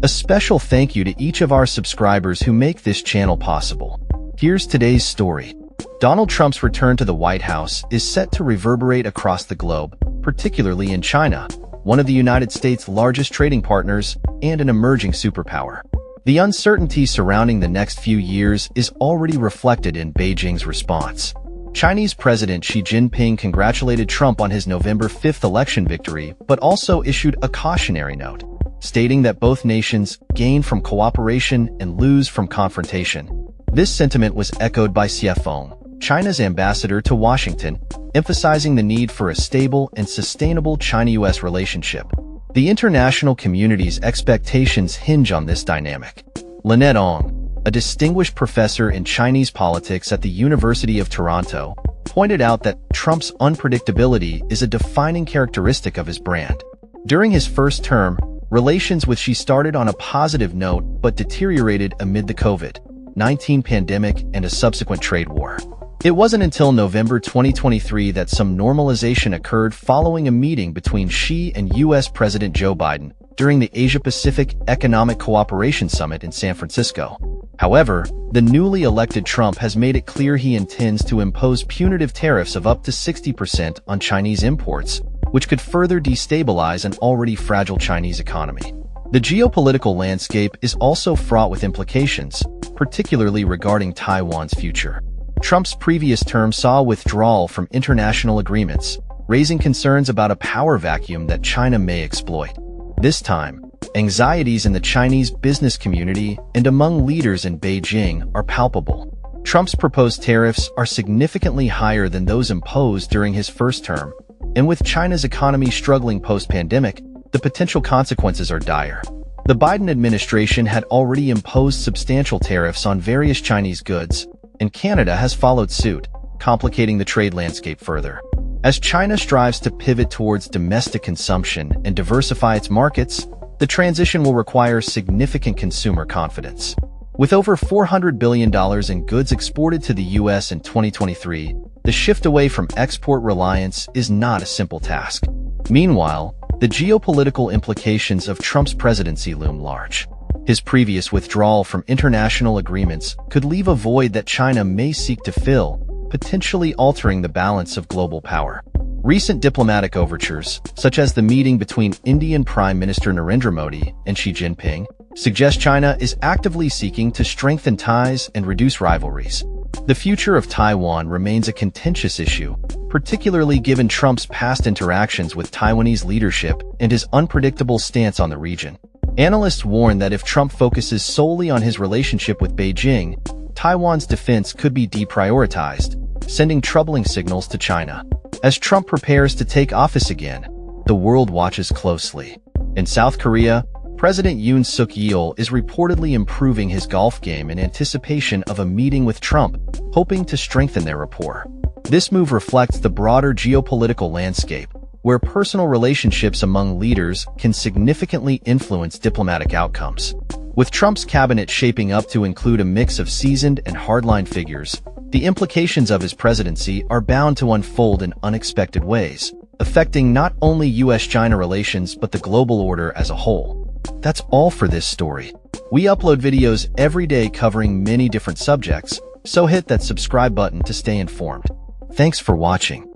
A special thank you to each of our subscribers who make this channel possible. Here's today's story. Donald Trump's return to the White House is set to reverberate across the globe, particularly in China, one of the United States' largest trading partners and an emerging superpower. The uncertainty surrounding the next few years is already reflected in Beijing's response. Chinese President Xi Jinping congratulated Trump on his November 5th election victory, but also issued a cautionary note, stating that both nations gain from cooperation and lose from confrontation. This sentiment was echoed by Xie Feng, China's ambassador to Washington, emphasizing the need for a stable and sustainable China-US relationship. The international community's expectations hinge on this dynamic. Lynette Ong, a distinguished professor in Chinese politics at the University of Toronto, pointed out that Trump's unpredictability is a defining characteristic of his brand. During his first term, relations with Xi started on a positive note but deteriorated amid the COVID-19 pandemic and a subsequent trade war. It wasn't until November 2023 that some normalization occurred following a meeting between Xi and U.S. President Joe Biden during the Asia-Pacific Economic Cooperation Summit in San Francisco. However, the newly elected Trump has made it clear he intends to impose punitive tariffs of up to 60% on Chinese imports, which could further destabilize an already fragile Chinese economy. The geopolitical landscape is also fraught with implications, particularly regarding Taiwan's future. Trump's previous term saw withdrawal from international agreements, raising concerns about a power vacuum that China may exploit. This time, anxieties in the Chinese business community and among leaders in Beijing are palpable. Trump's proposed tariffs are significantly higher than those imposed during his first term, and with China's economy struggling post-pandemic, the potential consequences are dire. The Biden administration had already imposed substantial tariffs on various Chinese goods, and Canada has followed suit, complicating the trade landscape further. As China strives to pivot towards domestic consumption and diversify its markets, the transition will require significant consumer confidence. With over $400 billion in goods exported to the U.S. in 2023, the shift away from export reliance is not a simple task. Meanwhile, the geopolitical implications of Trump's presidency loom large. His previous withdrawal from international agreements could leave a void that China may seek to fill, potentially altering the balance of global power. Recent diplomatic overtures, such as the meeting between Indian Prime Minister Narendra Modi and Xi Jinping, suggest China is actively seeking to strengthen ties and reduce rivalries. The future of Taiwan remains a contentious issue, particularly given Trump's past interactions with Taiwanese leadership and his unpredictable stance on the region. Analysts warn that if Trump focuses solely on his relationship with Beijing, Taiwan's defense could be deprioritized, sending troubling signals to China. As Trump prepares to take office again, the world watches closely. In South Korea, President Yoon Suk-yeol is reportedly improving his golf game in anticipation of a meeting with Trump, hoping to strengthen their rapport. This move reflects the broader geopolitical landscape, where personal relationships among leaders can significantly influence diplomatic outcomes. With Trump's cabinet shaping up to include a mix of seasoned and hardline figures, the implications of his presidency are bound to unfold in unexpected ways, affecting not only U.S.-China relations but the global order as a whole. That's all for this story. We upload videos every day covering many different subjects, so hit that subscribe button to stay informed. Thanks for watching.